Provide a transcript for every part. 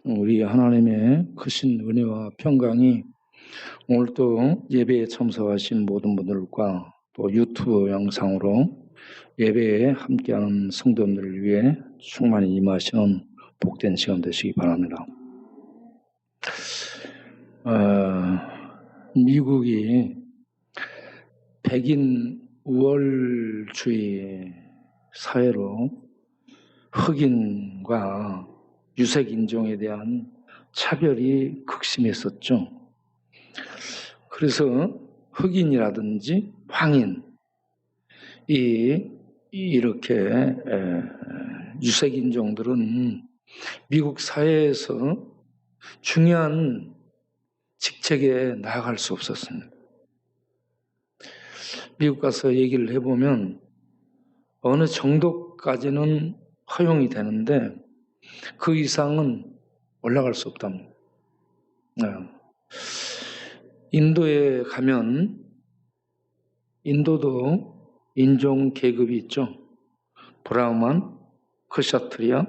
우리 하나님의 크신 은혜와 평강이 오늘도 예배에 참석하신 모든 분들과 또 유튜브 영상으로 예배에 함께하는 성도님들을 위해 충만히 임하시는 복된 시간 되시기 바랍니다. 미국이 백인 우월주의 사회로 흑인과 유색 인종에 대한 차별이 극심했었죠. 그래서 흑인이라든지 황인, 이렇게 유색 인종들은 미국 사회에서 중요한 직책에 나아갈 수 없었습니다. 미국 가서 얘기를 해보면 어느 정도까지는 허용이 되는데 그 이상은 올라갈 수 없답니다. 인도에 가면 인도도 인종 계급이 있죠. 브라흐만, 크샤트리아,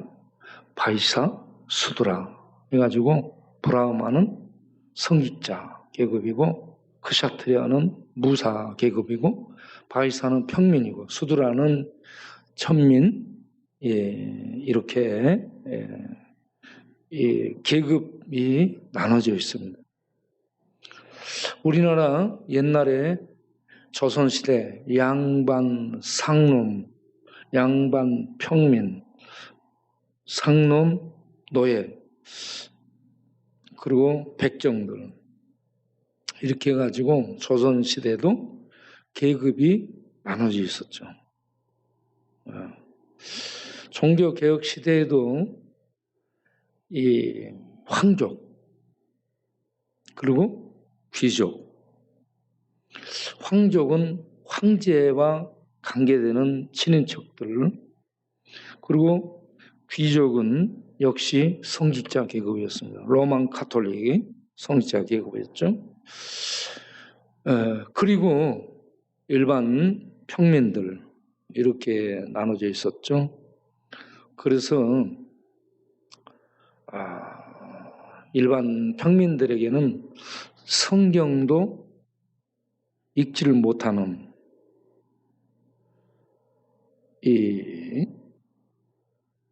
바이사, 수드라 해가지고 브라흐만은 성직자 계급이고 크샤트리아는 무사 계급이고 바이사는 평민이고 수드라는 천민, 이렇게 계급이 나눠져 있습니다. 우리나라 옛날에 조선시대 양반 상놈, 양반 평민, 상놈 노예, 그리고 백정들 이렇게 해가지고 조선시대도 계급이 나눠져 있었죠. 종교개혁 시대에도 이 황족 그리고 귀족, 황족은 황제와 관계되는 친인척들, 그리고 귀족은 역시 성직자 계급이었습니다. 로만 카톨릭이 성직자 계급이었죠. 그리고 일반 평민들 이렇게 나눠져 있었죠. 그래서 일반 평민들에게는 성경도 읽지를 못하는 이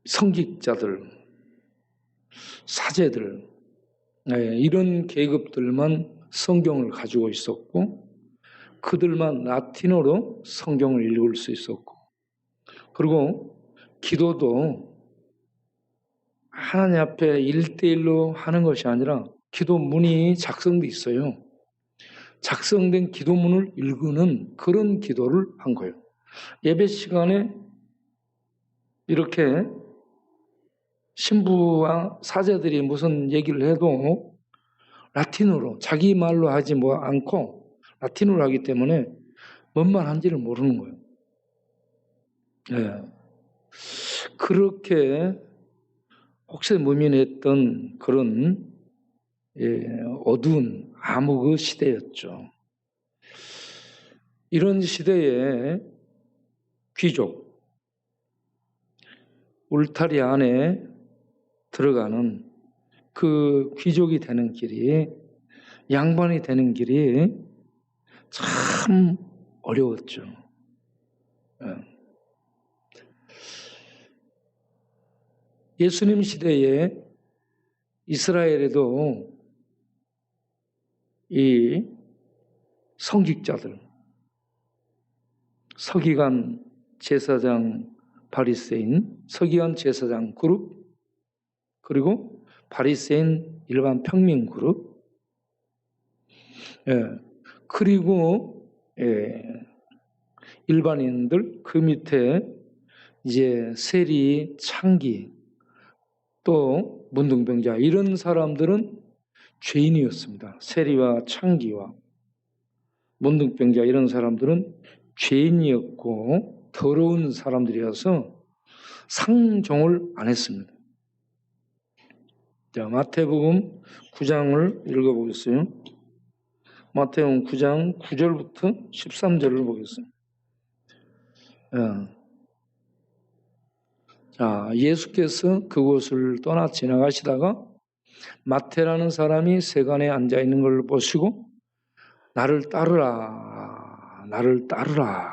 성직자들, 사제들, 이런 계급들만 성경을 가지고 있었고 그들만 라틴어로 성경을 읽을 수 있었고, 그리고 기도도 하나님 앞에 1대1로 하는 것이 아니라 기도문이 작성돼 있어요. 작성된 기도문을 읽는 그런 기도를 한 거예요. 예배 시간에 이렇게 신부와 사제들이 무슨 얘기를 해도 라틴어로 자기 말로 하지 않고 라틴어로 하기 때문에 뭔 말 한지를 모르는 거예요. 그렇게 혹세무민했던 그런 어두운 암흑의 시대였죠. 이런 시대에 귀족, 울타리 안에 들어가는 그 귀족이 되는 길이, 양반이 되는 길이 참 어려웠죠. 예수님 시대에 이스라엘에도 이 성직자들, 서기관, 제사장, 바리새인, 서기관, 제사장 그룹, 그리고 바리새인 일반 평민 그룹, 그리고 일반인들, 그 밑에 이제 세리, 창기, 또 문둥병자, 이런 사람들은 죄인이었습니다. 세리와 창기와 문둥병자 이런 사람들은 죄인이었고 더러운 사람들이어서 상종을 안 했습니다. 자, 마태복음 9장을 읽어보겠어요. 마태복음 9장 9절부터 13절을 보겠습니다. 자, 예수께서 그곳을 떠나 지나가시다가 마태라는 사람이 세간에 앉아 있는 걸 보시고 나를 따르라, 나를 따르라.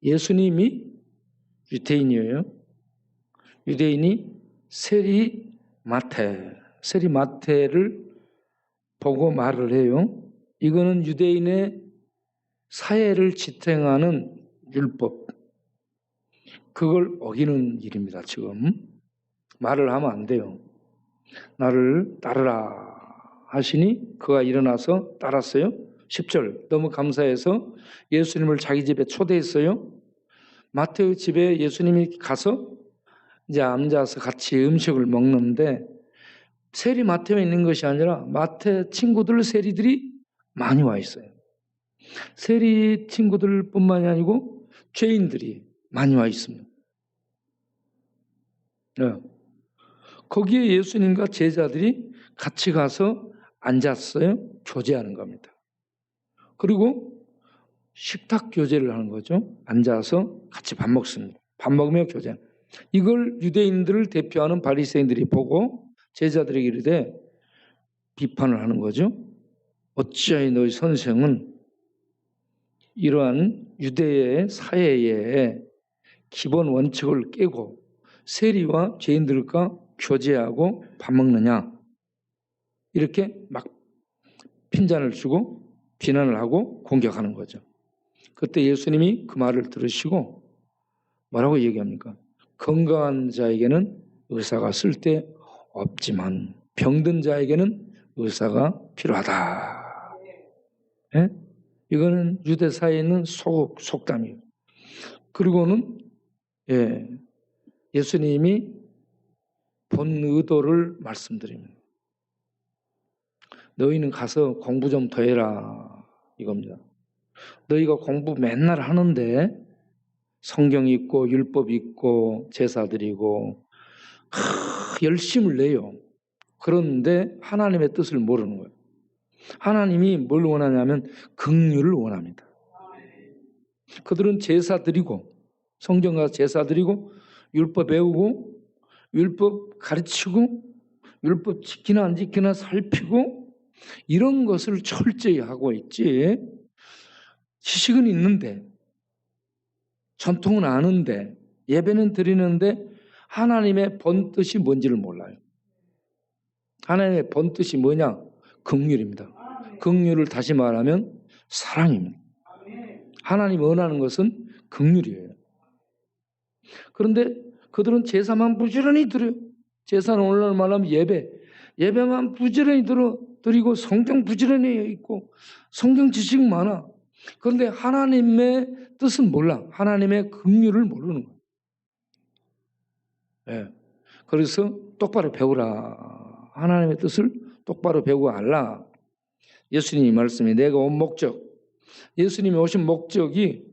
예수님이 유대인이에요. 유대인이 세리 마태를 보고 말을 해요. 이거는 유대인의 사회를 지탱하는 율법, 그걸 어기는 일입니다. 지금 말을 하면 안 돼요. 나를 따르라 하시니 그가 일어나서 따랐어요. 10절, 너무 감사해서 예수님을 자기 집에 초대했어요. 마태의 집에 예수님이 가서 이제 앉아서 같이 음식을 먹는데 세리 마태만 있는 것이 아니라 마태 친구들 세리들이 많이 와 있어요. 세리 친구들뿐만이 아니고 죄인들이 많이 와 있습니다. 네. 거기에 예수님과 제자들이 같이 가서 앉았어요. 교제하는 겁니다. 그리고 식탁 교제를 하는 거죠. 앉아서 같이 밥 먹습니다. 밥 먹으며 교제. 이걸 유대인들을 대표하는 바리새인들이 보고 제자들에게 이르되 비판을 하는 거죠. 어찌하여 너희 선생은 이러한 유대의 사회의 기본 원칙을 깨고 세리와 죄인들과 교제하고 밥 먹느냐, 이렇게 막 핀잔을 주고 비난을 하고 공격하는 거죠. 그때 예수님이 그 말을 들으시고 뭐라고 얘기합니까? 건강한 자에게는 의사가 쓸데 없지만 병든 자에게는 의사가 필요하다. 예? 이거는 유대 사회에 있는 속담이에요. 그리고는 예수님이 본 의도를 말씀드립니다. 너희는 가서 공부 좀 더 해라, 이겁니다. 너희가 공부 맨날 하는데 성경 있고 율법 있고 제사 드리고 열심을 내요. 그런데 하나님의 뜻을 모르는 거예요. 하나님이 뭘 원하냐면 긍휼을 원합니다. 그들은 제사 드리고 성경 가서 제사 드리고 율법 배우고 율법 가르치고 율법 지키나 안 지키나 살피고 이런 것을 철저히 하고 있지, 지식은 있는데 전통은 아는데 예배는 드리는데 하나님의 본뜻이 뭔지를 몰라요. 하나님의 본뜻이 뭐냐? 긍휼입니다. 긍휼을 다시 말하면 사랑입니다. 하나님이 원하는 것은 긍휼이에요. 그런데 그들은 제사만 부지런히 드려요. 제사는 오늘날 말하면 예배만 부지런히 드리고 성경 부지런히 있고 성경 지식 많아. 그런데 하나님의 뜻은 몰라. 하나님의 긍휼을 모르는 거예요. 네. 그래서 똑바로 배우라. 하나님의 뜻을 똑바로 배우고 알라. 예수님이 말씀이 내가 온 목적, 예수님이 오신 목적이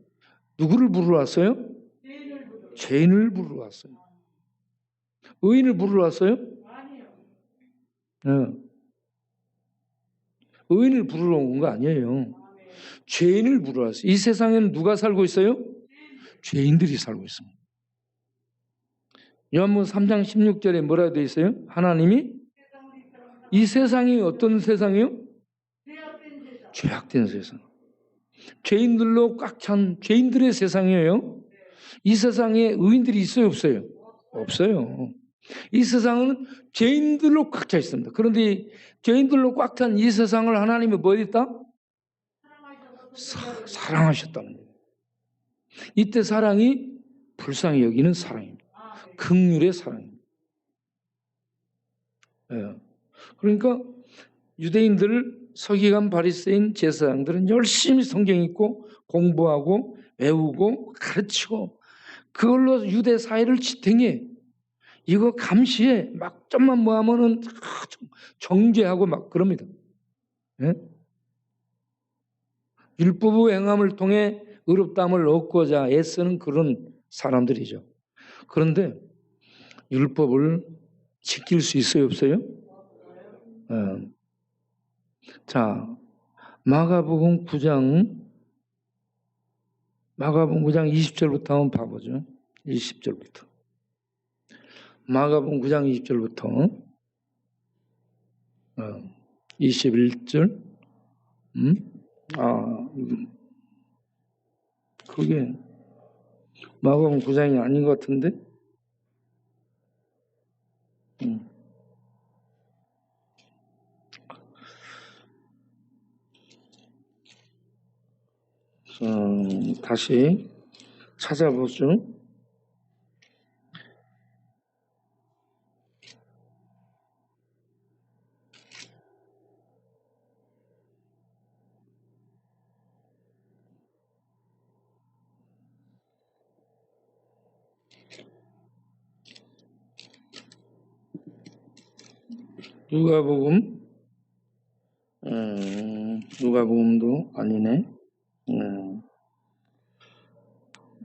누구를 부르러 왔어요? 죄인을 부르러 왔어요. 의인을 부르러 왔어요? 네. 의인을 부르러 온 거 아니에요. 죄인을 부르러 왔어요. 이 세상에는 누가 살고 있어요? 죄인들이 살고 있습니다. 요한복음 3장 16절에 뭐라고 되어 있어요? 하나님이 이 세상이 어떤 세상이요? 죄악된 세상. 죄인들로 꽉 찬 죄인들의 세상이에요. 이 세상에 의인들이 있어요, 없어요? 없어요. 이 세상은 죄인들로 꽉 차 있습니다. 그런데 죄인들로 꽉 찬 이 세상을 하나님이 뭐 했다? 사랑하셨다는 거예요. 이때 사랑이 불쌍히 여기는 사랑입니다. 긍휼의 사랑입니다. 네. 그러니까 유대인들, 서기관, 바리새인, 제사장들은 열심히 성경 읽고 공부하고 외우고 가르치고 그걸로 유대 사회를 지탱해. 이거 감시해. 막 좀만 뭐 하면은 정죄하고 막 그럽니다. 네? 율법의 행함을 통해 의롭다함을 얻고자 애쓰는 그런 사람들이죠. 그런데 율법을 지킬 수 있어요, 없어요? 자, 마가복음 9장 20절부터 한번 봐보죠. 20절부터. 마가복음 9장 20절부터 21절. 그게 마가복음 9장이 아닌 것 같은데. 다시 찾아보죠. 누가복음도 아니네.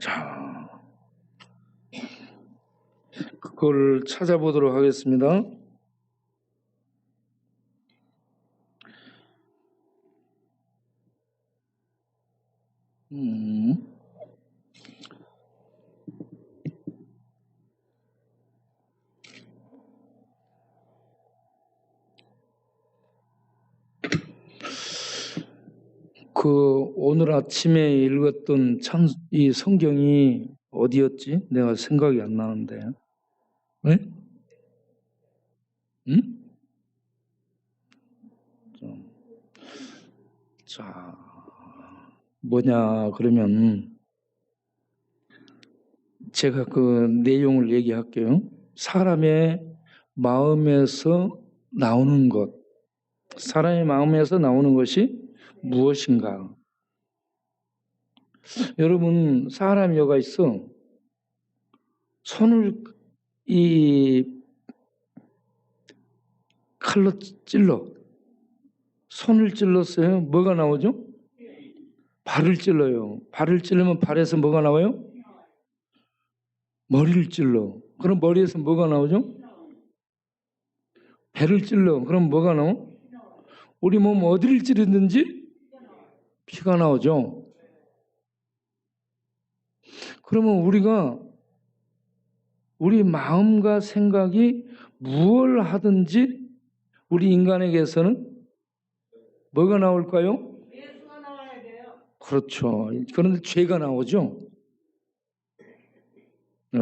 자, 그걸 찾아보도록 하겠습니다. 오늘 아침에 읽었던 이 성경이 어디였지? 내가 생각이 안 나는데. 네? 자, 뭐냐 그러면 제가 그 내용을 얘기할게요. 사람의 마음에서 나오는 것, 사람의 마음에서 나오는 것이 무엇인가? 여러분, 사람이 여가 있어. 손을 이 칼로 찔러. 손을 찔렀어요. 뭐가 나오죠? 발을 찔러요. 발을 찔르면 발에서 뭐가 나와요? 머리를 찔러. 그럼 머리에서 뭐가 나오죠? 배를 찔러. 그럼 뭐가 나와? 우리 몸 어디를 찌르든지 피가 나오죠. 그러면 우리 마음과 생각이 무엇을 하든지 우리 인간에게서는 뭐가 나올까요? 예수가 나와야 돼요. 그렇죠. 그런데 죄가 나오죠. 네.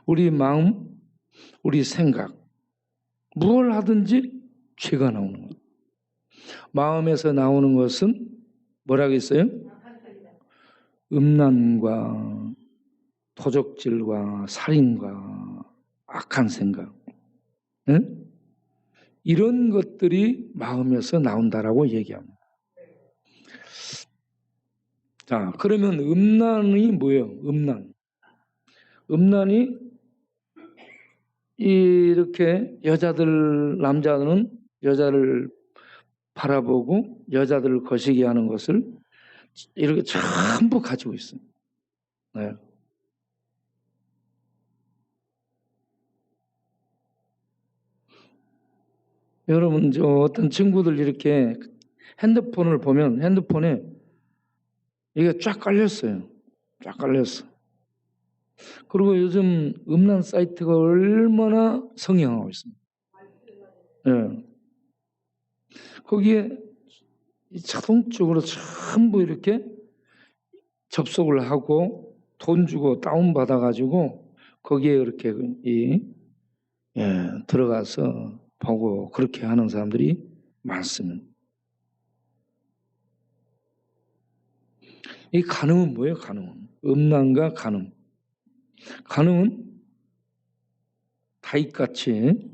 우리 마음, 우리 생각, 무엇을 하든지 죄가 나오는 거예요. 마음에서 나오는 것은 뭐라고 했어요? 음란과 도적질과 살인과 악한 생각, 네? 이런 것들이 마음에서 나온다라고 얘기합니다. 자, 그러면 음란이 뭐예요? 음란이 이렇게 남자는 여자를 바라보고 여자들을 거시기 하는 것을 이렇게 전부 가지고 있어요. 네. 여러분, 어떤 친구들 이렇게 핸드폰을 보면 핸드폰에 이게 쫙 깔렸어요. 쫙 깔렸어. 그리고 요즘 음란 사이트가 얼마나 성행하고 있습니다. 네. 거기에 자동적으로 전부 이렇게 접속을 하고 돈 주고 다운받아가지고 거기에 이렇게 들어가서 보고 그렇게 하는 사람들이 많습니다. 이 간음은 뭐예요? 간음은 음란과 간음. 간음은 다윗같이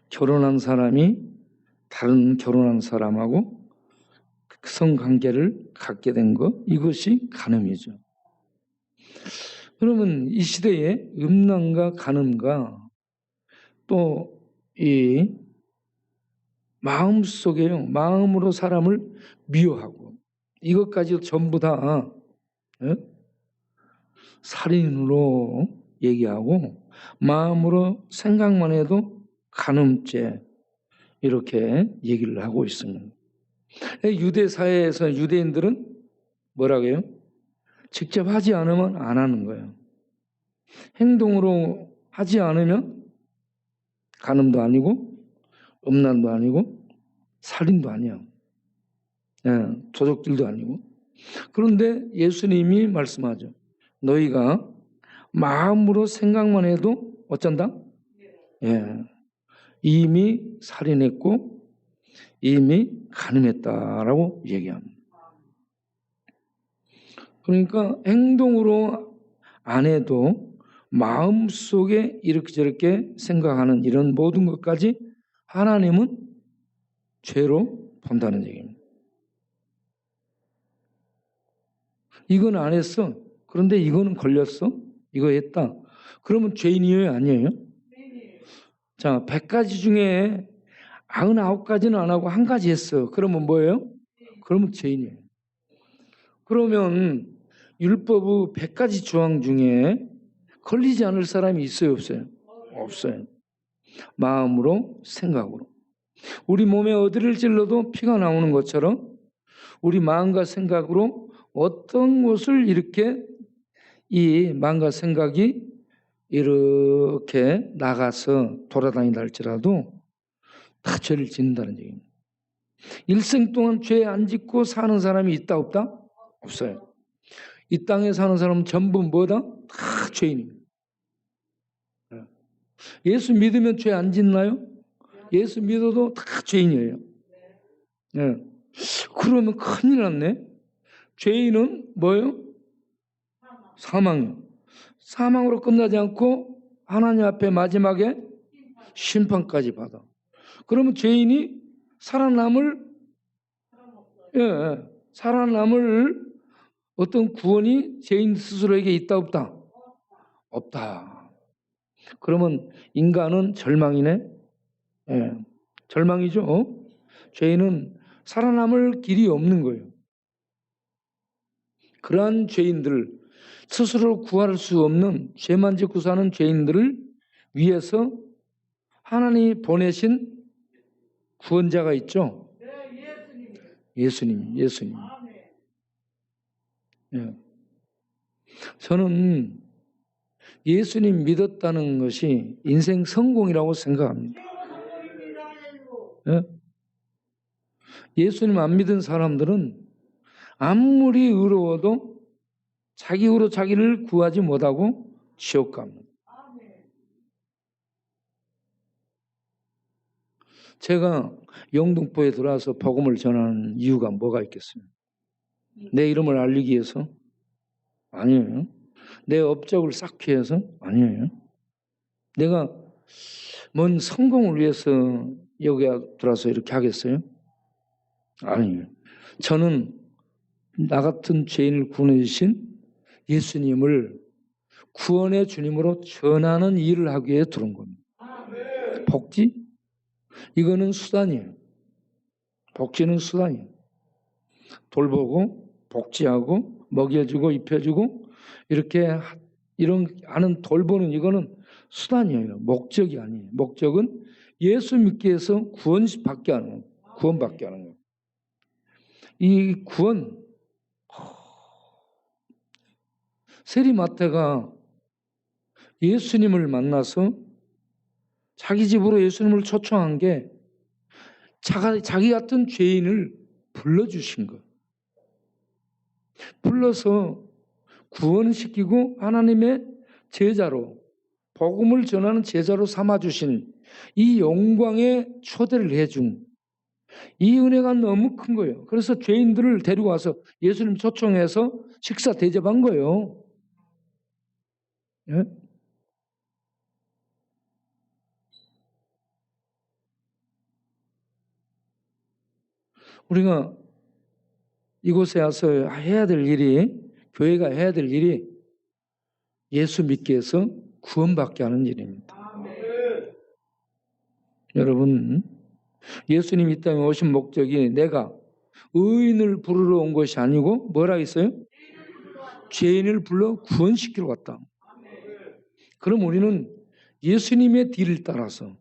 결혼한 사람이 다른 결혼한 사람하고 성관계를 갖게 된 것, 이것이 간음이죠. 그러면 이 시대에 음란과 간음과 또 이 마음속에요, 마음으로 사람을 미워하고 이것까지 전부 다 살인으로 얘기하고 마음으로 생각만 해도 간음죄 이렇게 얘기를 하고 있습니다. 유대 사회에서 유대인들은 뭐라고 해요? 직접 하지 않으면 안 하는 거예요. 행동으로 하지 않으면 간음도 아니고 음란도 아니고 살인도 아니야. 도적질도 아니고. 그런데 예수님이 말씀하죠. 너희가 마음으로 생각만 해도 어쩐다? 이미 살인했고 이미 간음했다라고 얘기합니다. 그러니까 행동으로 안 해도 마음속에 이렇게 저렇게 생각하는 이런 모든 것까지 하나님은 죄로 본다는 얘기입니다. 이건 안 했어. 그런데 이거는 걸렸어. 이거 했다. 그러면 죄인이에요? 아니에요? 자, 100가지 중에 99가지는 안 하고 한 가지 했어. 그러면 뭐예요? 그러면 죄인이에요. 그러면 율법의 100가지 조항 중에 걸리지 않을 사람이 있어요? 없어요? 없어요. 마음으로, 생각으로. 우리 몸에 어디를 찔러도 피가 나오는 것처럼 우리 마음과 생각으로 어떤 것을 이렇게 이 마음과 생각이 이렇게 나가서 돌아다닌다 할지라도 다 죄를 짓는다는 얘기입니다. 일생 동안 죄 안 짓고 사는 사람이 있다 없다? 없어요. 이 땅에 사는 사람은 전부 뭐다? 다 죄인입니다. 예수 믿으면 죄 안 짓나요? 예수 믿어도 다 죄인이에요. 그러면 큰일 났네. 죄인은 뭐예요? 사망이요. 사망으로 끝나지 않고 하나님 앞에 마지막에 심판까지 받아. 그러면 죄인이 살아남을 어떤 구원이 죄인 스스로에게 있다 없다? 없다. 그러면 인간은 절망이네. 절망이죠. 죄인은 살아남을 길이 없는 거예요. 그러한 죄인들, 스스로 구할 수 없는 죄만 짓고 사는 죄인들을 위해서 하나님이 보내신 구원자가 있죠. 예수님. 저는 예수님 믿었다는 것이 인생 성공이라고 생각합니다. 예수님 안 믿은 사람들은 아무리 의로워도 자기 의로 자기를 구하지 못하고 지옥 갑니다. 제가 영등포에 들어와서 복음을 전하는 이유가 뭐가 있겠습니까? 내 이름을 알리기 위해서? 아니에요. 내 업적을 쌓기 위해서? 아니에요. 내가 뭔 성공을 위해서 여기 들어와서 이렇게 하겠어요? 아니에요. 저는 나 같은 죄인을 구원해 주신 예수님을 구원의 주님으로 전하는 일을 하기 위해 들어온 겁니다. 복지? 이거는 수단이에요. 복지는 수단이에요. 돌보고 복지하고 먹여주고 입혀주고 이렇게 이런 하는 돌보는 이거는 수단이에요. 목적이 아니에요. 목적은 예수 믿기 위해서 구원받게 하는 거예요. 구원받게 하는 거예요. 이 구원, 세리마태가 예수님을 만나서 자기 집으로 예수님을 초청한 게 자기 같은 죄인을 불러주신 거예요. 불러서 구원시키고 하나님의 제자로 복음을 전하는 제자로 삼아주신 이 영광에 초대를 해준 이 은혜가 너무 큰 거예요. 그래서 죄인들을 데리고 와서 예수님 초청해서 식사 대접한 거예요. 예? 우리가 이곳에 와서 해야 될 일이, 교회가 해야 될 일이 예수 믿게 해서 구원받게 하는 일입니다. 여러분, 예수님 이 땅에 오신 목적이 내가 의인을 부르러 온 것이 아니고 뭐라 했어요? 죄인을 불러 구원시키러 왔다. 그럼 우리는 예수님의 뒤를 따라서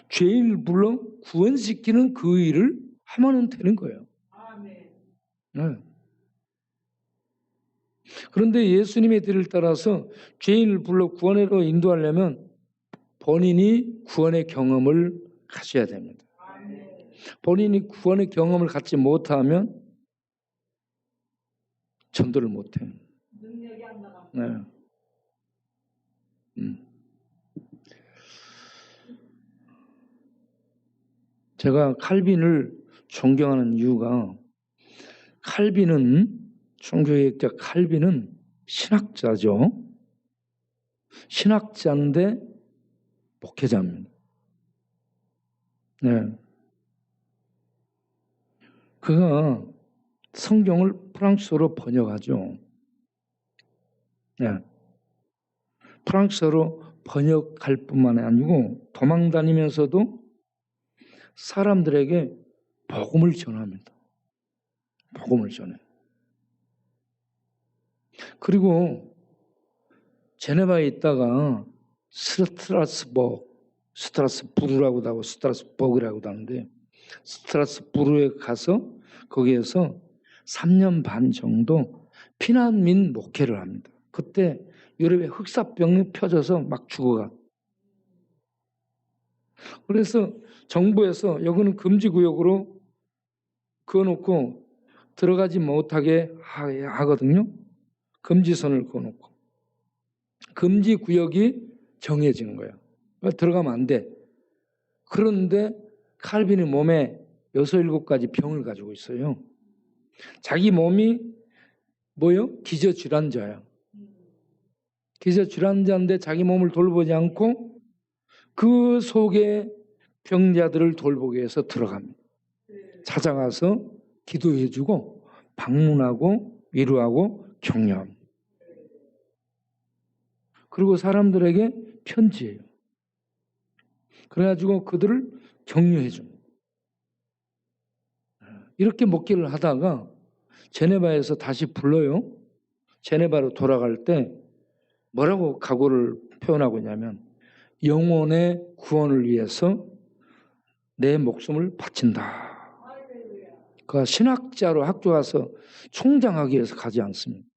죄인을 불러 구원시키는 그 일을 하면 되는 거예요. 네. 그런데 예수님의 뒤를 따라서 죄인을 불러 구원으로 인도하려면 본인이 구원의 경험을 가져야 됩니다. 본인이 구원의 경험을 갖지 못하면 전도를 못해요. 네. 제가 칼빈을 존경하는 이유가 칼빈은 종교개혁자 칼빈은 신학자죠. 신학자인데 목회자입니다. 네. 그가 성경을 프랑스어로 번역하죠. 네. 프랑스어로 번역할 뿐만 아니고 도망 다니면서도 사람들에게 복음을 전합니다. 복음을 전해요. 그리고 제네바에 있다가 스트라스부르라고도 하고 스트라스버그라고도 하는데 스트라스부르에 가서 거기에서 3년 반 정도 피난민 목회를 합니다. 그때 유럽에 흑사병이 펴져서 막 죽어가. 그래서 정부에서 여기는 금지구역으로 그어놓고 들어가지 못하게 하거든요. 금지선을 그어놓고. 금지구역이 정해지는 거예요. 들어가면 안 돼. 그런데 칼빈의 몸에 6, 7가지 병을 가지고 있어요. 자기 몸이 뭐요? 기저질환자예요. 기저질환자인데 자기 몸을 돌보지 않고 그 속에 병자들을 돌보기 위해서 들어갑니다. 찾아가서 기도해주고 방문하고 위로하고 격려합니다. 그리고 사람들에게 편지해요. 그래가지고 그들을 격려해줍니다. 이렇게 목회를 하다가 제네바에서 다시 불러요. 제네바로 돌아갈 때 뭐라고 각오를 표현하고 있냐면 영혼의 구원을 위해서 내 목숨을 바친다. 그가 신학자로 학교 가서 총장하기 위해서 가지 않습니다.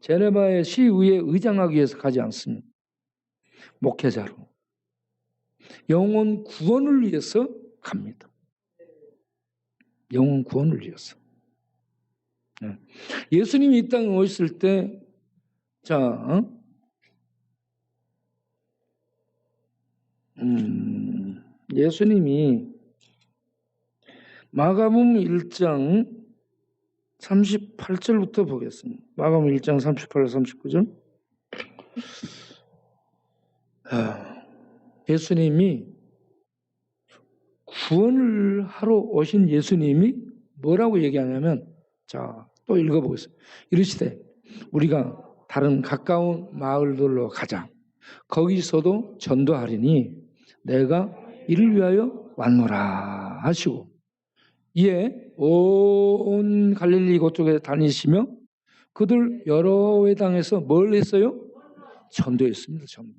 제네바의 시의회 의장하기 위해서 가지 않습니다. 목회자로. 영혼 구원을 위해서 갑니다. 영혼 구원을 위해서. 네. 예수님이 이 땅에 오셨을 때, 예수님이 마가복음 1장 38절부터 보겠습니다. 마가복음 1장 38, 39절. 예수님이 구원을 하러 오신 예수님이 뭐라고 얘기하냐면, 또 읽어보겠습니다. 이르시되 우리가 다른 가까운 마을들로 가자. 거기서도 전도하리니 내가 이를 위하여 왔노라 하시고 이에 온 갈릴리 그쪽에 다니시며 그들 여러 회당에서 뭘 했어요? 전도했습니다. 전도.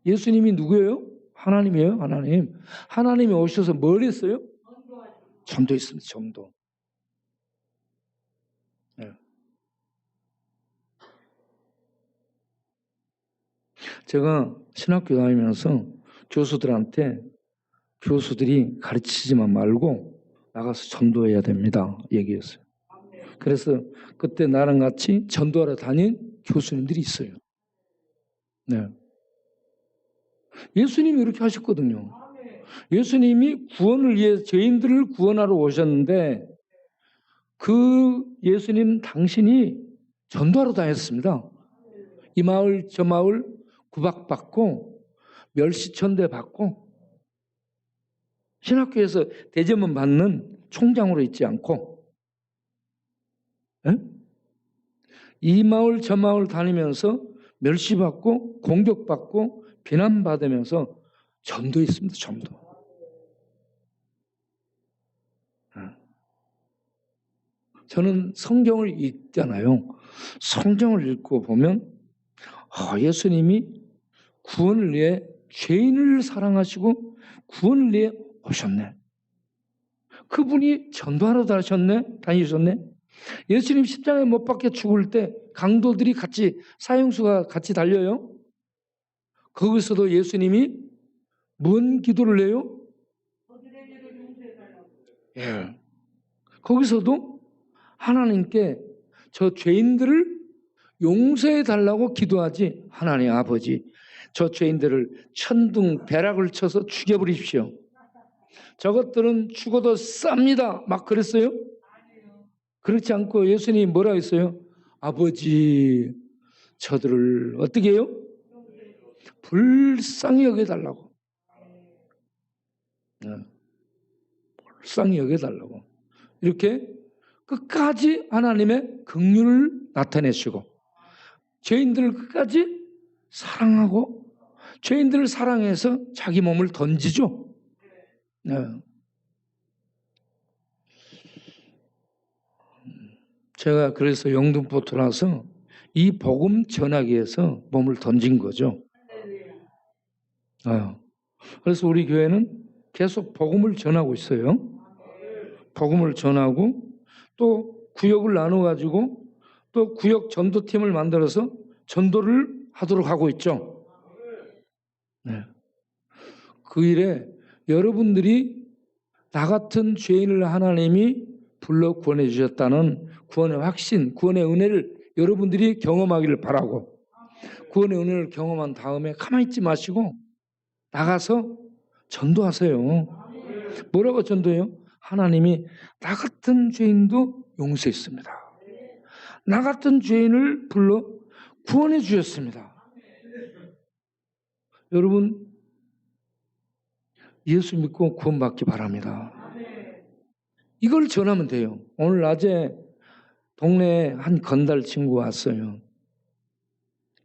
예수님이 누구예요? 하나님이에요. 하나님이 오셔서 뭘 했어요? 전도했습니다. 전도. 네. 제가 신학교 다니면서 교수들이 가르치지만 말고 나가서 전도해야 됩니다. 얘기했어요. 그래서 그때 나랑 같이 전도하러 다닌 교수님들이 있어요. 네. 예수님이 이렇게 하셨거든요. 예수님이 구원을 위해 죄인들을 구원하러 오셨는데 그 예수님 당신이 전도하러 다녔습니다. 이 마을 저 마을 구박받고 멸시천대 받고 신학교에서 대접만 받는 총장으로 있지 않고 이 마을 저 마을 다니면서 멸시받고 공격받고 비난받으면서 전도했습니다. 전도. 저는 성경을 읽잖아요. 성경을 읽고 보면 예수님이 구원을 위해 죄인을 사랑하시고 구원을 위해 오셨네. 그분이 전도하러 다니셨네. 예수님 십자가에 못 박혀 죽을 때 강도들이 같이, 사형수가 같이 달려요. 거기서도 예수님이 뭔 기도를 해요? 예. 거기서도 하나님께 저 죄인들을 용서해 달라고 기도하지, 하나님 아버지, 저 죄인들을 천둥 벼락을 쳐서 죽여버리십시오. 저것들은 죽어도 쌉니다. 막 그랬어요? 그렇지 않고 예수님이 뭐라 했어요? 아버지, 저들을 어떻게 해요? 불쌍히 여겨달라고. 불쌍히 여겨달라고. 이렇게 끝까지 하나님의 긍휼을 나타내시고, 죄인들을 끝까지 사랑하고, 죄인들을 사랑해서 자기 몸을 던지죠. 제가 그래서 영등포 들어와서 이 복음 전하기 위해서 몸을 던진 거죠. 그래서 우리 교회는 계속 복음을 전하고 있어요. 복음을 전하고 또 구역을 나눠가지고 또 구역 전도팀을 만들어서 전도를 하도록 하고 있죠. 그 일에 여러분들이 나 같은 죄인을 하나님이 불러 구원해 주셨다는 구원의 확신, 구원의 은혜를 여러분들이 경험하기를 바라고, 구원의 은혜를 경험한 다음에 가만히 있지 마시고 나가서 전도하세요. 뭐라고 전도해요? 하나님이 나 같은 죄인도 용서했습니다. 나 같은 죄인을 불러 구원해 주셨습니다. 여러분, 예수 믿고 구원받기 바랍니다. 이걸 전하면 돼요. 오늘 낮에 동네에 한 건달 친구가 왔어요.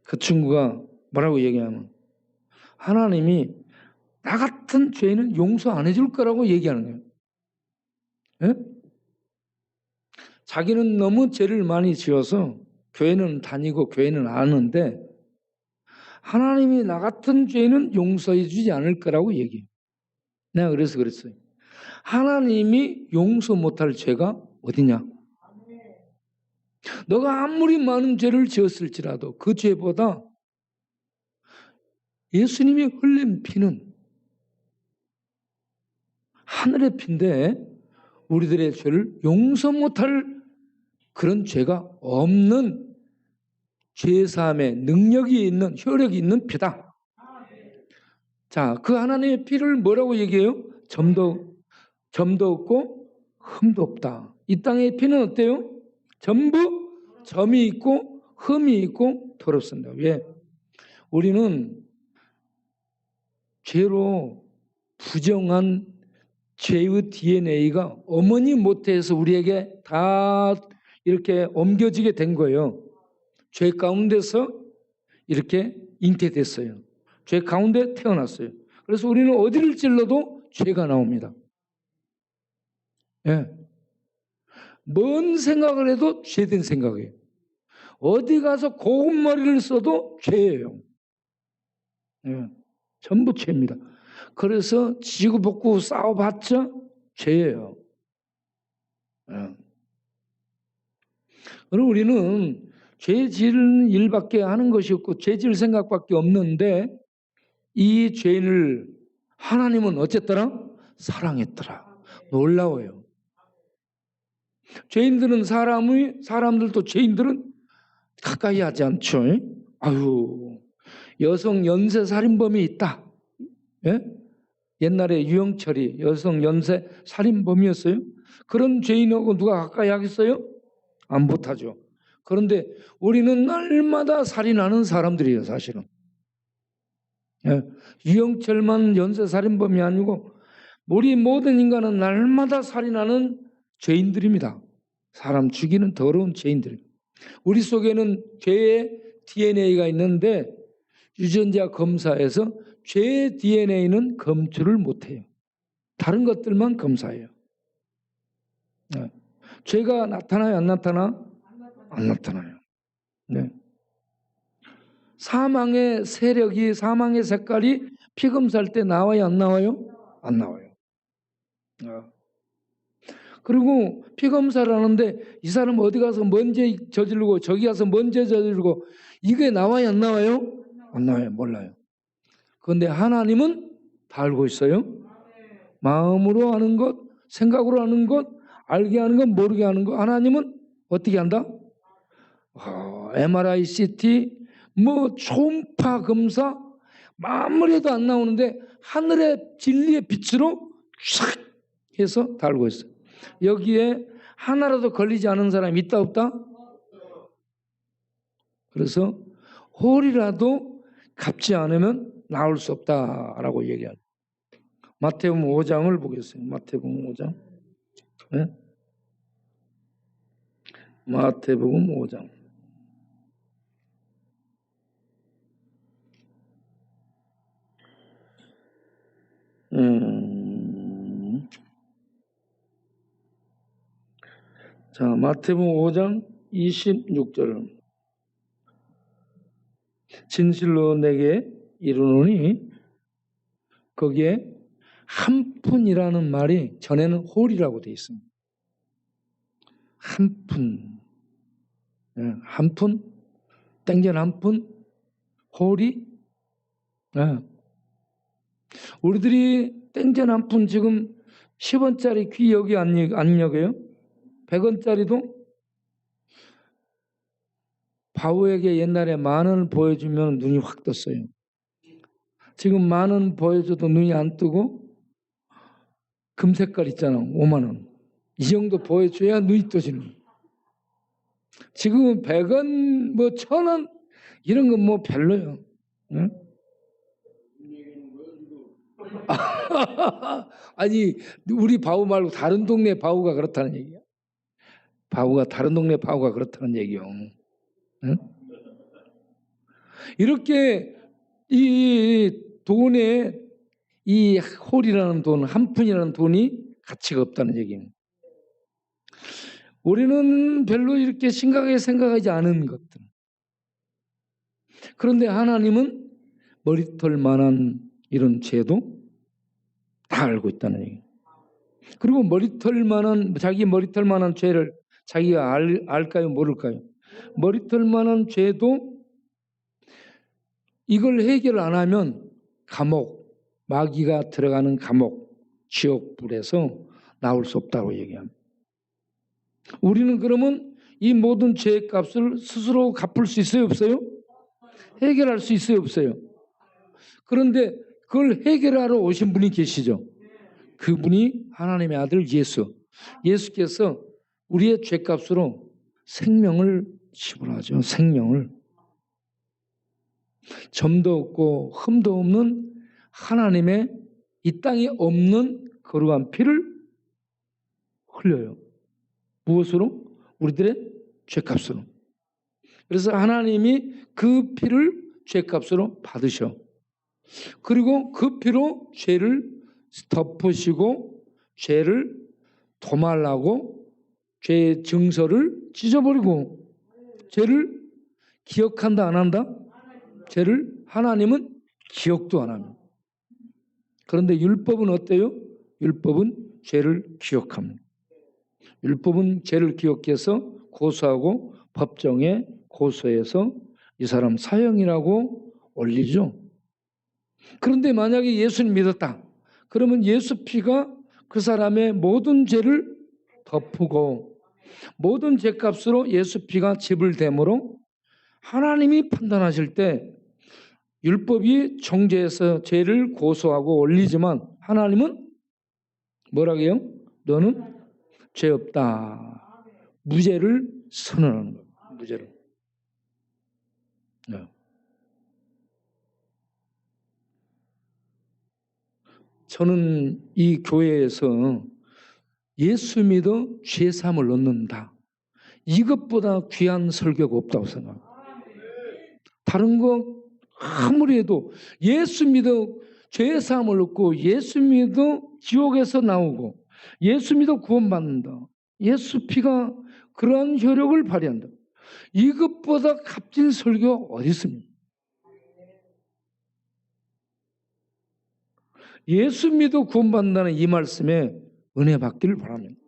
그 친구가 뭐라고 얘기하면 하나님이 나 같은 죄인은 용서 안 해줄 거라고 얘기하는 거예요. 예? 자기는 너무 죄를 많이 지어서 교회는 다니고 교회는 아는데 하나님이 나 같은 죄인은 용서해 주지 않을 거라고 얘기해요. 내가 그래서 그랬어요. 하나님이 용서 못할 죄가 어디냐? 너가 아무리 많은 죄를 지었을지라도 그 죄보다 예수님이 흘린 피는 하늘의 피인데 우리들의 죄를 용서 못할 그런 죄가 없는 죄사함의 능력이 있는, 효력이 있는 피다. 자, 그 하나님의 피를 뭐라고 얘기해요? 점도 없고 흠도 없다. 이 땅의 피는 어때요? 전부 점이 있고 흠이 있고 더럽습니다. 왜? 우리는 죄로 부정한 죄의 DNA가 어머니 모태에서 우리에게 다 이렇게 옮겨지게 된 거예요. 죄 가운데서 이렇게 잉태됐어요. 죄 가운데 태어났어요. 그래서 우리는 어디를 찔러도 죄가 나옵니다. 예. 뭔 생각을 해도 죄된 생각이에요. 어디 가서 고운 머리를 써도 죄예요. 예. 전부 죄입니다. 그래서 지구복구 싸워봤자 죄예요. 예. 그럼 우리는 죄 지을 일밖에 하는 것이 없고 죄 지을 생각밖에 없는데 이 죄인을 하나님은 어쨌더라? 사랑했더라. 놀라워요. 죄인들은 사람들도 죄인들은 가까이 하지 않죠. 아유, 여성 연쇄 살인범이 있다. 예? 옛날에 유영철이 여성 연쇄 살인범이었어요. 그런 죄인하고 누가 가까이 하겠어요? 안 못하죠. 그런데 우리는 날마다 살인하는 사람들이에요, 사실은. 예. 유영철만 연쇄 살인범이 아니고 우리 모든 인간은 날마다 살인하는 죄인들입니다. 사람 죽이는 더러운 죄인들. 우리 속에는 죄의 DNA가 있는데 유전자 검사에서 죄의 DNA는 검출을 못해요. 다른 것들만 검사해요. 네. 죄가 나타나요? 안 나타나? 안 나타나요. 네. 사망의 세력이, 사망의 색깔이 피 검사할 때 나와요? 안 나와요? 안 나와요. 그리고 피 검사를 하는데 이 사람 어디 가서 먼지 저지르고 저기 가서 먼지 저지르고 이게 나와요, 안 나와요? 안 나와요. 몰라요. 그런데 하나님은 다 알고 있어요. 마음으로 하는 것, 생각으로 하는 것, 알게 하는 것, 모르게 하는 것. 하나님은 어떻게 한다? MRI, CT, 뭐 초음파 검사 아무리도 안 나오는데 하늘의 진리의 빛으로 싹 해서 다 알고 있어요. 여기에 하나라도 걸리지 않은 사람이 있다 없다? 그래서 홀이라도 갚지 않으면 나올 수 없다라고 얘기합니다. 마태복음 5장을 보겠어요. 마태복음 5장. 네? 마태복음 5장. 자, 마태복음 5장 26절. 진실로 내게 이르노니 거기에 한 푼이라는 말이 전에는 홀이라고 되어 있습니다. 한 푼. 한 푼? 땡전 한 푼? 홀이? 우리들이 땡전 한 푼 지금 10원짜리 귀 여기 안 여겨요? 100원짜리도 바우에게 옛날에 10,000원을 보여주면 눈이 확 떴어요. 지금 10,000원 보여줘도 눈이 안 뜨고 금색깔 있잖아. 50,000원. 이 정도 보여줘야 눈이 떠지는. 지금은 100원, 뭐 1,000원 이런 건 뭐 별로요. 응? 아니 우리 바우 말고 다른 동네 바우가 그렇다는 얘기야. 바우가 다른 동네 바우가 그렇다는 얘기요. 응? 이렇게 이 돈에 이 홀이라는 돈, 한 푼이라는 돈이 가치가 없다는 얘기입니다. 우리는 별로 이렇게 심각하게 생각하지 않은 것들. 그런데 하나님은 머리털만한 이런 죄도 다 알고 있다는 얘기예요. 그리고 자기 머리털만한 죄를 자기가 알까요? 모를까요? 머리털만한 죄도 이걸 해결 안 하면 감옥, 마귀가 들어가는 감옥, 지옥불에서 나올 수 없다고 얘기합니다. 우리는 그러면 이 모든 죄의 값을 스스로 갚을 수 있어요? 없어요? 해결할 수 있어요? 없어요? 그런데 그걸 해결하러 오신 분이 계시죠. 그분이 하나님의 아들 예수. 예수께서 우리의 죄값으로 생명을 지불하죠. 생명을. 점도 없고 흠도 없는 하나님의 이 땅에 없는 거룩한 피를 흘려요. 무엇으로? 우리들의 죄값으로. 그래서 하나님이 그 피를 죄값으로 받으셔. 그리고 그 피로 죄를 덮으시고 죄를 도말하고 죄의 증서를 찢어버리고 죄를 기억한다 안 한다? 죄를 하나님은 기억도 안 합니다. 그런데 율법은 어때요? 율법은 죄를 기억합니다. 율법은 죄를 기억해서 고소하고 법정에 고소해서 이 사람 사형이라고 올리죠. 그런데 만약에 예수를 믿었다. 그러면 예수 피가 그 사람의 모든 죄를 덮고 모든 죄값으로 예수 피가 지불되므로 하나님이 판단하실 때 율법이 정죄해서 죄를 고소하고 올리지만 하나님은 뭐라고 해요? 너는 죄 없다. 무죄를 선언하는 거예요. 무죄를. 네. 저는 이 교회에서 예수 믿어 죄사함을 얻는다. 이것보다 귀한 설교가 없다고 생각합니다. 다른 거 아무리 해도 예수 믿어 죄사함을 얻고 예수 믿어 지옥에서 나오고 예수 믿어 구원받는다. 예수 피가 그러한 효력을 발휘한다. 이것보다 값진 설교 어디 있습니까? 예수 믿어 구원받는다는 이 말씀에 은혜 받기를 바랍니다.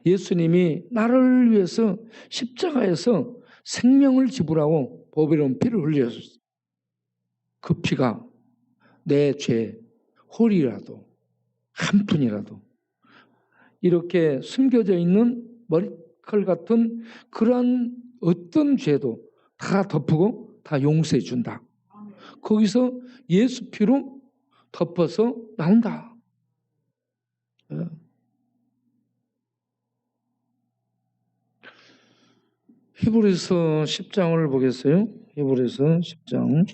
예수님이 나를 위해서 십자가에서 생명을 지불하고 보배로운 피를 흘려줬어요. 그 피가 내 죄 홀이라도 한 푼이라도 이렇게 숨겨져 있는 머리칼 같은 그러한 어떤 죄도 다 덮고 다 용서해 준다. 거기서 예수 피로 덮어서 나온다. 히브리서 10장을 보겠어요. 히브리서 10장.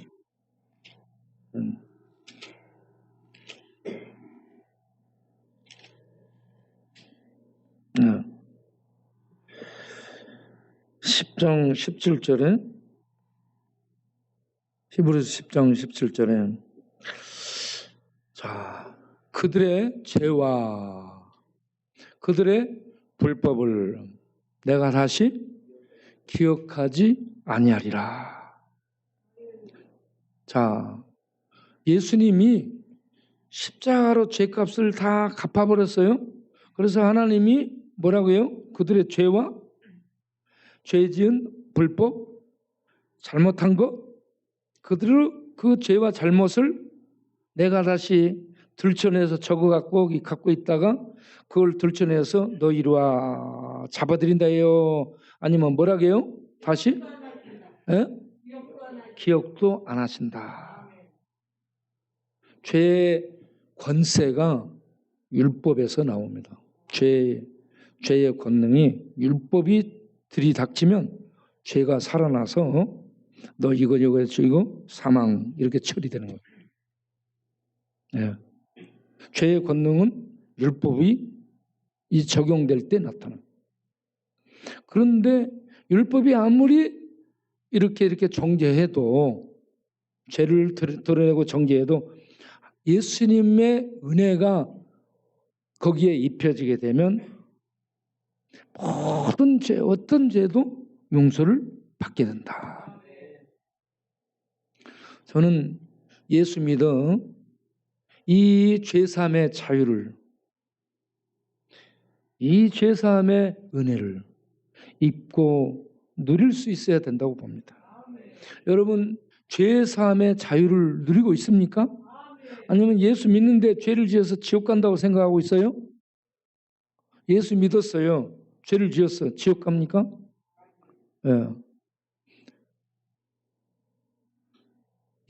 10장 17절에 히브리서 10장 17절에 자, 그들의 죄와 그들의 불법을 내가 다시 기억하지 아니하리라. 자, 예수님이 십자가로 죄값을 다 갚아버렸어요. 그래서 하나님이 뭐라고요? 그들의 죄와 죄 지은 불법, 잘못한 것, 그들의 그 죄와 잘못을 내가 다시 들춰내서 갖고 있다가 그걸 들춰내서 너 이리 와 잡아들인다요. 아니면 뭐라고요? 다시? 기억도 안 하신다. 죄의 권세가 율법에서 나옵니다. 죄의 권능이 율법이 들이닥치면 죄가 살아나서 너 이거 사망 이렇게 처리되는 거예요. 네. 죄의 권능은 율법이 적용될 때 나타나요. 그런데 율법이 아무리 이렇게 정죄해도 죄를 드러내고 정죄해도 예수님의 은혜가 거기에 입혀지게 되면 모든 죄, 어떤 죄도 용서를 받게 된다. 저는 예수 믿어 이 죄사함의 자유를, 이 죄사함의 은혜를 입고 누릴 수 있어야 된다고 봅니다. 여러분, 죄사함의 자유를 누리고 있습니까? 아니면 예수 믿는데 죄를 지어서 지옥 간다고 생각하고 있어요? 예수 믿었어요. 죄를 지었어. 지옥 갑니까? 예.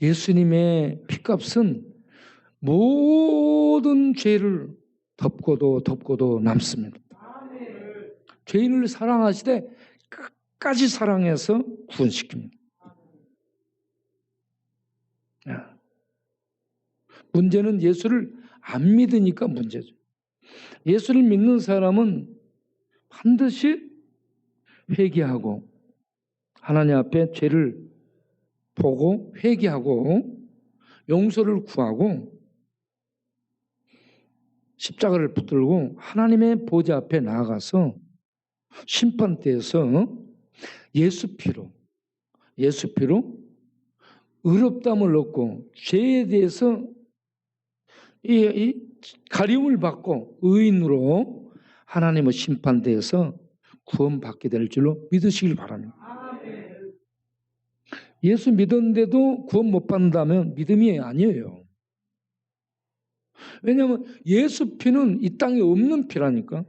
예수님의 피값은 모든 죄를 덮고도 남습니다. 죄인을 사랑하시되 끝까지 사랑해서 구원시킵니다. 문제는 예수를 안 믿으니까 문제죠. 예수를 믿는 사람은 반드시 회개하고 하나님 앞에 죄를 보고 회개하고 용서를 구하고 십자가를 붙들고 하나님의 보좌 앞에 나아가서 심판대에서 예수 피로 의롭다함을 얻고 죄에 대해서 이 가림을 받고 의인으로 하나님의 심판대에서 구원받게 될 줄로 믿으시길 바랍니다. 예수 믿었는데도 구원 못 받는다면 믿음이 아니에요. 왜냐하면 예수 피는 이 땅에 없는 피라니까.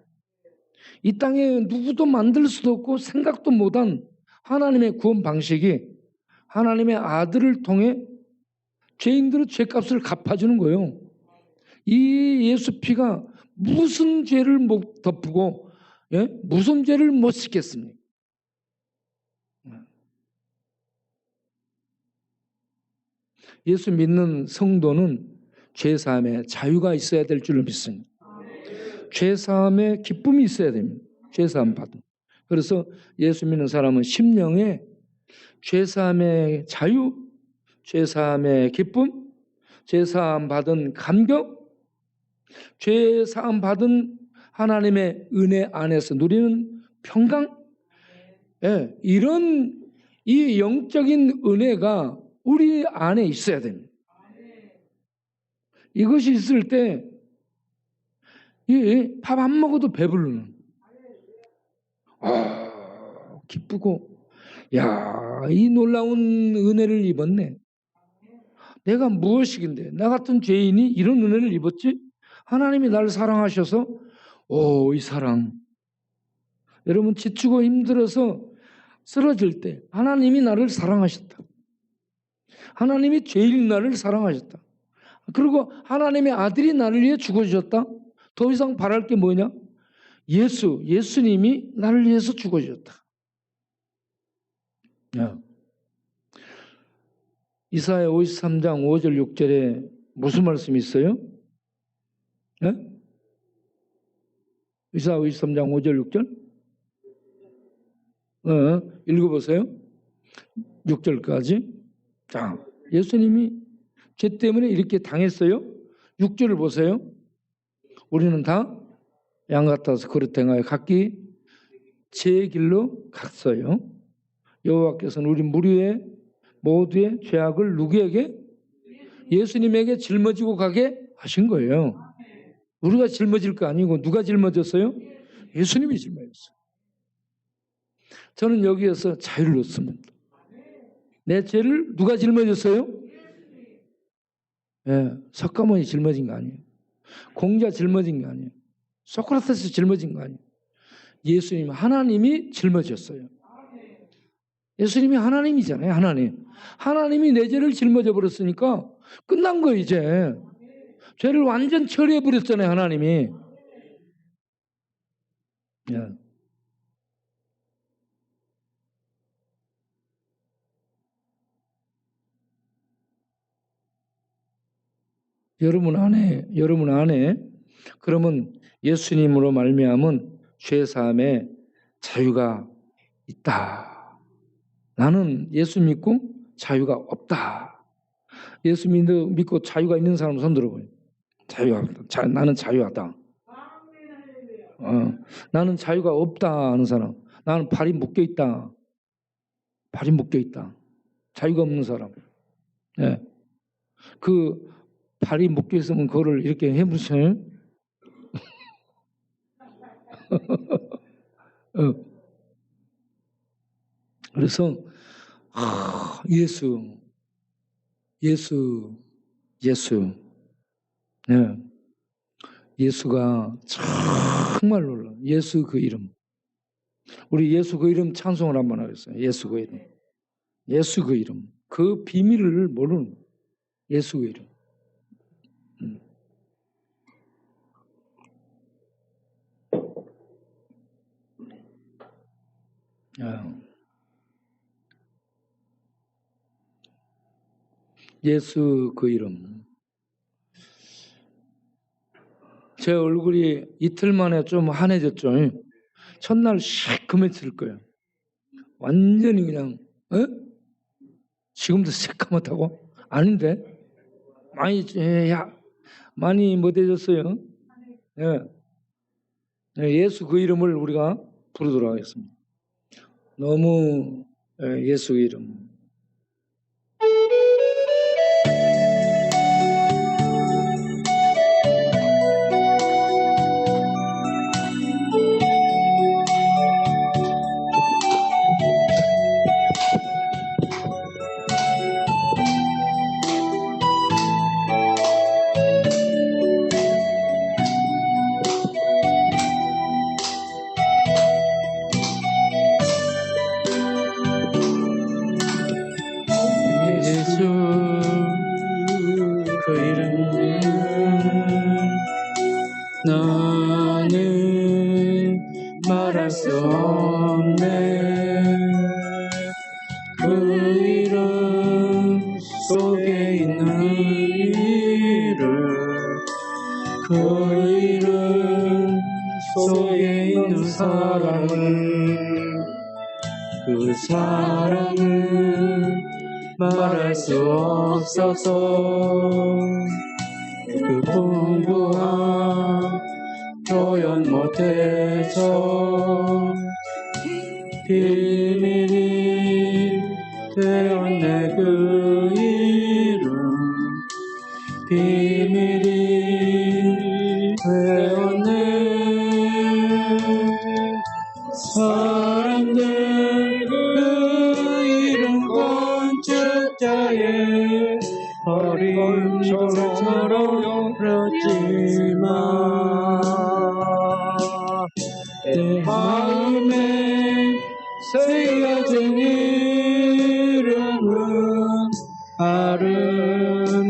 이 땅에 누구도 만들 수도 없고 생각도 못한 하나님의 구원 방식이 하나님의 아들을 통해 죄인들의 죄값을 갚아주는 거예요. 이 예수 피가 무슨 죄를 못 덮고 무슨 죄를 못 씻겠습니까? 예수 믿는 성도는 죄사함의 자유가 있어야 될 줄로 믿습니다. 죄사함의 기쁨이 있어야 됩니다. 죄사함 받음. 그래서 예수 믿는 사람은 심령에 죄사함의 자유, 죄사함의 기쁨, 죄사함 받은 감격, 죄사함 받은 하나님의 은혜 안에서 누리는 평강, 이런 이 영적인 은혜가 우리 안에 있어야 됩니다. 이것이 있을 때 밥 안 먹어도 배부르는, 기쁘고, 야, 이 놀라운 은혜를 입었네. 내가 무엇이긴데 나 같은 죄인이 이런 은혜를 입었지? 하나님이 나를 사랑하셔서 이 사랑. 여러분 지치고 힘들어서 쓰러질 때 하나님이 나를 사랑하셨다. 하나님이 죄인 나를 사랑하셨다. 그리고 하나님의 아들이 나를 위해 죽어주셨다. 더 이상 바랄 게 뭐냐? 예수님이 나를 위해서 죽어주셨다. 이사야 53장 5절 6절에 무슨 말씀이 있어요? 이사야 53장 5절 6절? 읽어보세요. 6절까지. 자, 예수님이 죄 때문에 이렇게 당했어요. 6절을 보세요. 우리는 다 양 같아서 그릇 행하여 각기 제 길로 갔어요. 여호와께서는 우리 모두의 죄악을 누구에게? 예수님에게 짊어지고 가게 하신 거예요. 우리가 짊어질 거 아니고 누가 짊어졌어요? 예수님이 짊어졌어요. 저는 여기에서 자유를 얻습니다. 내 죄를 누가 짊어졌어요? 석가모니 짊어진 거 아니에요. 공자 짊어진 거 아니에요. 소크라테스 짊어진 거 아니에요. 예수님 하나님이 짊어졌어요. 예수님이 하나님이잖아요. 하나님이 내 죄를 짊어져 버렸으니까 끝난 거예요. 이제 죄를 완전 처리해 버렸잖아요. 하나님이. 여러분 안에 그러면 예수님으로 말미암은 죄 사함의 자유가 있다. 나는 예수 믿고 자유가 없다. 예수 믿고 자유가 있는 사람 손 들어보세요. 나는 자유하다. 나는 자유가 없다 하는 사람. 나는 발이 묶여 있다. 자유가 없는 사람. 그 발이 묶여 있으면 그거를 이렇게 해보세요. 그래서 예수. 예수가 정말 놀라. 예수 그 이름. 우리 예수 그 이름 찬송을 한번 하겠어요. 예수 그 이름. 그 비밀을 모르는 예수 그 이름. 예수 그 이름. 제 얼굴이 이틀 만에 좀 환해졌죠. 첫날 시커맸을 거예요. 완전히 그냥 지금도 새까맣다고? 아닌데 많이 못해졌어요. 예수 그 이름을 우리가 부르도록 하겠습니다. 너무 예수 그 이름. 나는 말할 수 없네. 그 이름 속에 있는 그 이름 속에 있는 그 사랑은 말할 수 없어서 그 풍부한 표현 못해서 비밀이 되었네. 그 이름 비밀이 되었네. 적자에 어린 졸처럼 그렇지만 내 마음에 새겨진 이름은 아름다운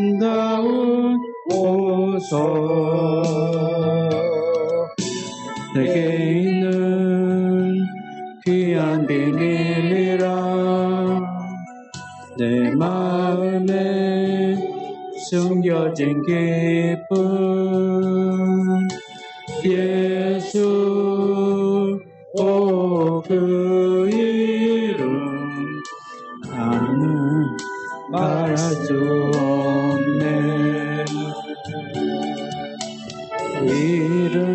보석. 내게 있는 귀한 비밀이라 내 마음에 숨겨진 기쁨 예수 그 이름 나는 말할 수 없네. 이름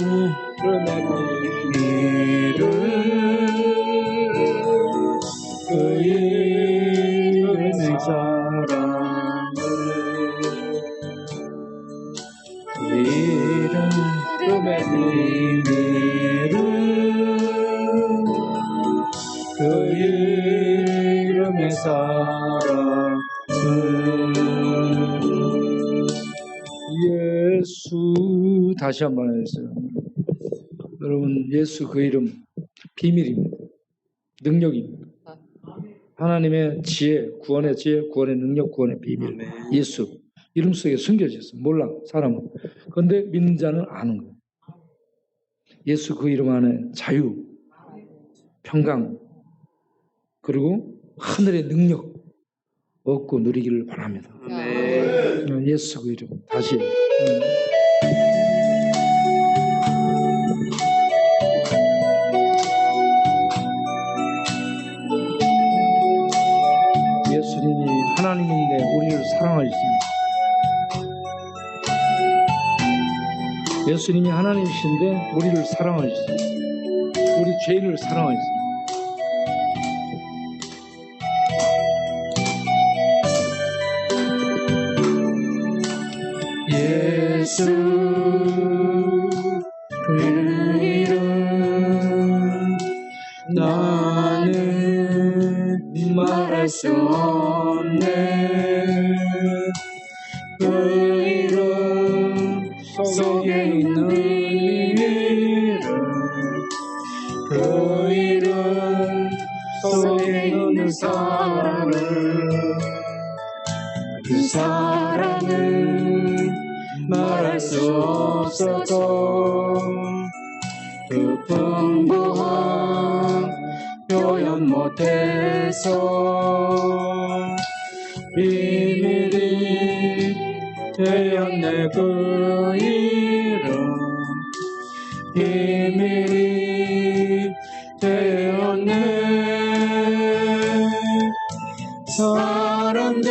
그 이름의 사랑을 이름의 비밀을 그 이름의 사랑을 예수 다시 한번 하겠어요. 여러분 예수 그 이름 비밀입니다. 능력입니다. 하나님의 지혜, 구원의 능력, 구원의 비밀. 예수 이름 속에 숨겨져 있어요. 몰라 사람은. 그런데 믿는 자는 아는 거예요. 예수 그 이름 안에 자유, 평강, 그리고 하늘의 능력 얻고 누리기를 바랍니다. 예수 그 이름 다시. 예수님이 하나님인데 우리를 사랑하셨습니다. 예수님이 하나님이신데 우리를 사랑하셨습니다. 우리 죄인을 사랑하셨습니다. 예수 그 이름 나는 말할 수 없네. 그 이름 속에 있는 이름 그 이름 속에 있는 사랑을 그 사랑은 말할 수 없어서 그 풍부한 표현 못해서 비밀이 되었네. 그 이름 비밀이 되었네. 사람들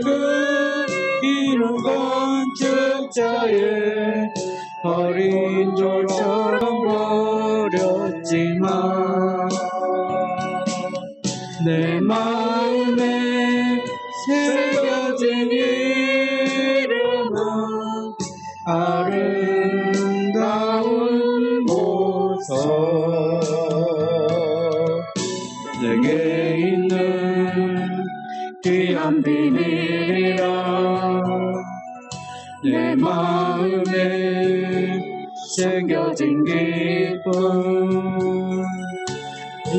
그 이름 건축자에 어린 졸처럼 버렸지만 내 마음에 새겨진 이름은 아름다운 보석. 내게 있는 귀한 비밀이라 내 마음에 새겨진 기쁨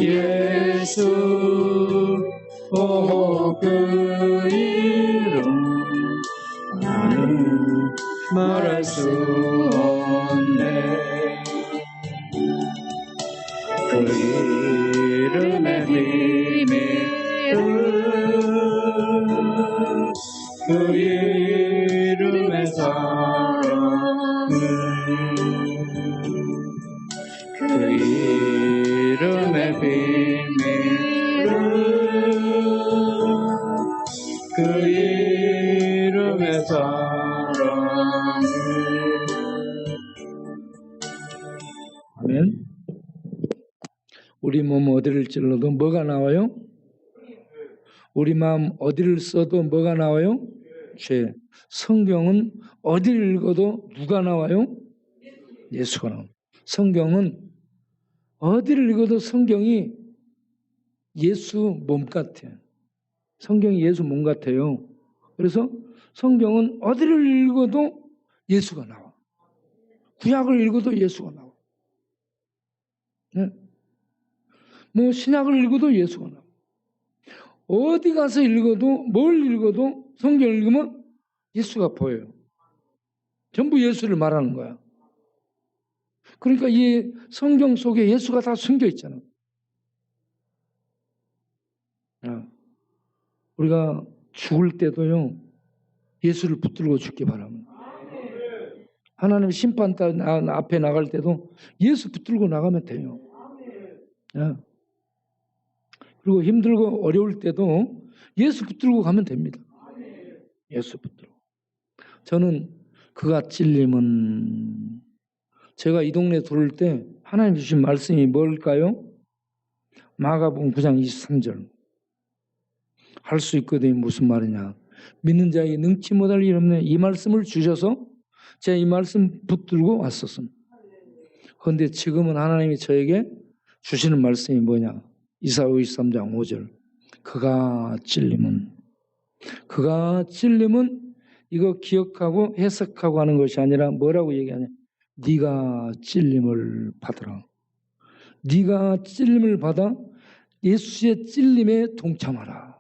예수 그 이름 나는 말할 수 없네. 그 이름의 비밀을 그 이름의 사랑을 그 이름의 비밀을 그 이름의 사랑을. 아멘. 우리 몸 어디를 찔러도 뭐가 나와요? 우리 마음 어디를 써도 뭐가 나와요? 죄. 성경은 어디를 읽어도 누가 나와요? 예수가 나와요. 성경은 어디를 읽어도 성경이 예수 몸 같아. 성경이 예수 몸 같아요. 그래서 성경은 어디를 읽어도 예수가 나와. 구약을 읽어도 예수가 나와. 네. 뭐 신약을 읽어도 예수가 나와. 어디 가서 읽어도 뭘 읽어도 성경을 읽으면 예수가 보여요. 전부 예수를 말하는 거야. 그러니까 이 성경 속에 예수가 다 숨겨 있잖아. 우리가 죽을 때도요, 예수를 붙들고 죽기 바랍니다. 하나님 심판 앞에 나갈 때도 예수 붙들고 나가면 돼요. 그리고 힘들고 어려울 때도 예수 붙들고 가면 됩니다. 예수 붙들고. 저는 그가 찔림은, 제가 이 동네 들어올 때 하나님 주신 말씀이 뭘까요? 마가복음 9장 23절. 할 수 있거든요. 무슨 말이냐. 믿는 자에게 능치 못할 일 없네. 이 말씀을 주셔서 제가 이 말씀 붙들고 왔었습니다. 그런데 지금은 하나님이 저에게 주시는 말씀이 뭐냐. 이사야 53장 5절. 그가 찔림은 이거 기억하고 해석하고 하는 것이 아니라 뭐라고 얘기하냐. 네가 찔림을 받으라. 네가 찔림을 받아 예수의 찔림에 동참하라.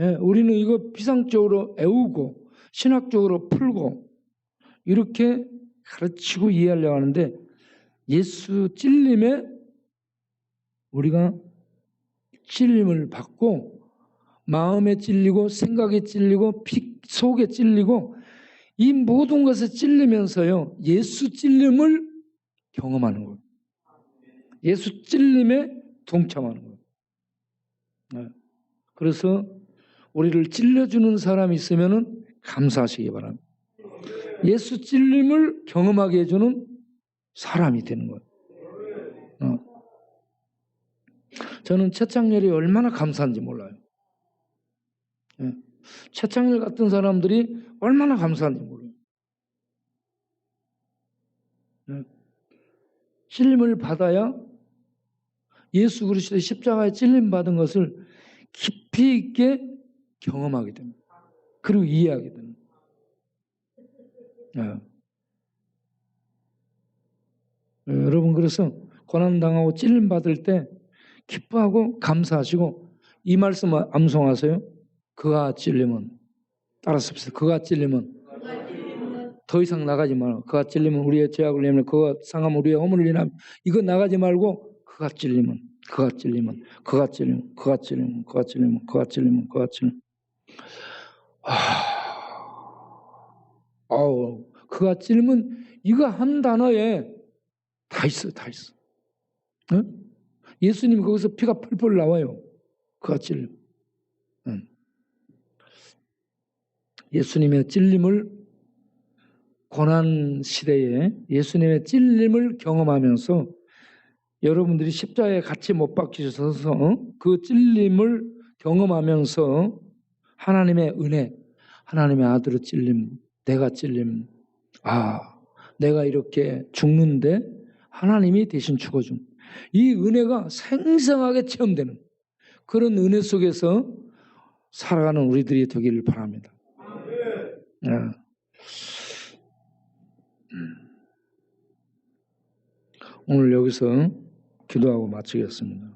예, 우리는 이거 비상적으로 애우고 신학적으로 풀고 이렇게 가르치고 이해하려고 하는데 예수 찔림에 우리가 찔림을 받고 마음에 찔리고 생각에 찔리고 피 속에 찔리고 이 모든 것에 찔리면서요 예수 찔림을 경험하는 거예요. 예수 찔림에 동참하는 거예요. 네. 그래서 우리를 찔러주는 사람이 있으면 감사하시기 바랍니다. 예수 찔림을 경험하게 해주는 사람이 되는 거예요. 저는 최창렬이 얼마나 감사한지 몰라요. 최창렬 같은 사람들이 얼마나 감사한지 몰라요. 찔림을 받아야 예수 그리스도의 십자가에 찔림 받은 것을 깊이 있게 경험하게 됩니다. 그리고 이해하게 됩니다. 여러분 그래서 고난당하고 찔림 받을 때 기뻐하고 감사하시고 이 말씀 암송하세요. 그가 찔림은 따라서 합시다. 그가 찔림은 더 이상 나가지 말고 그가 찔림은 우리의 죄악을 내면 그가 상함 우리의 허물을 인하면 이거 나가지 말고 그가 찔림은 그가 찔림은 이거 한 단어에 다 있어. 응? 예수님 거기서 피가 펄펄 나와요. 그가 찔림. 예수님의 찔림을 고난 시대에 예수님의 찔림을 경험하면서 여러분들이 십자가에 같이 못 박히셔서 그 찔림을 경험하면서 하나님의 은혜, 하나님의 아들의 찔림, 내가 찔림, 내가 이렇게 죽는데 하나님이 대신 죽어준 이 은혜가 생생하게 체험되는 그런 은혜 속에서 살아가는 우리들이 되기를 바랍니다. 오늘 여기서 기도하고 마치겠습니다.